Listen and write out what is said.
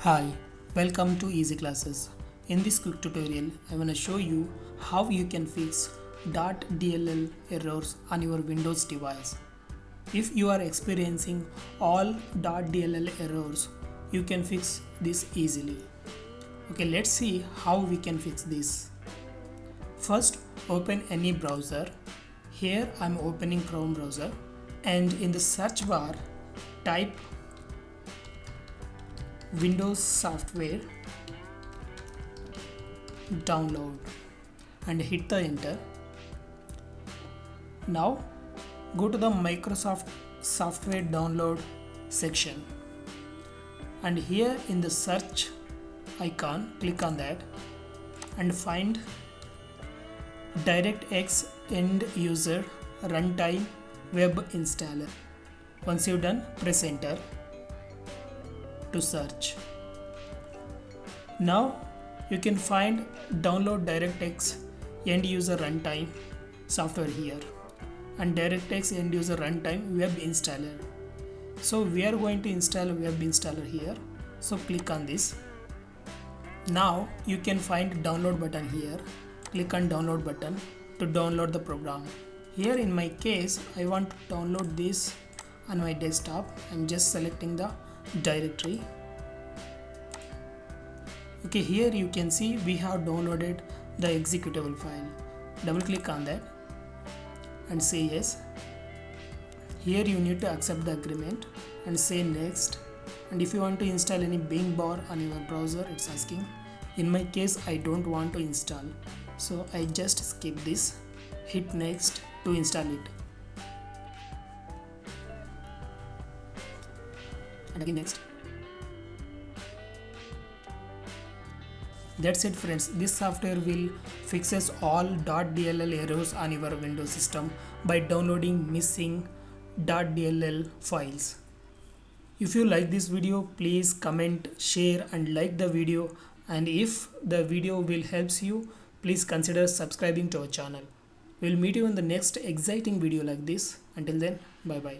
Hi, welcome to Easy Classes. In this quick tutorial, I want to show you how you can fix .dll errors on your Windows device. If you are experiencing all .dll errors, you can fix this easily. Okay, let's see how we can fix this. First, open any browser. Here I'm opening Chrome browser, and in the search bar, type Windows software download and hit the enter. Now go to the Microsoft software download section, and here in the search icon, click on that and find DirectX end user runtime web installer. Once you're done, press enter to search. Now you can find download DirectX end user runtime software here and DirectX end user runtime web installer. So we are going to install web installer here. So click on this. Now you can find download button here. Click on download button to download the program. Here in my case, I want to download this on my desktop. I'm just selecting the directory. Okay, here you can see we have downloaded the executable file. Double click on that and say yes. Here you need to accept the agreement and say next. And if you want to install any Bing bar on your browser, it's asking. In my case, I don't want to install, so I just skip this. Hit next to install it. And again next. That's it friends. This software will fixes all .dll errors on your Windows system by downloading missing .dll files. If you like this video, please comment, share and like the video, and if the video will helps you, please consider subscribing to our channel. We'll meet you in the next exciting video like this. Until then, bye bye.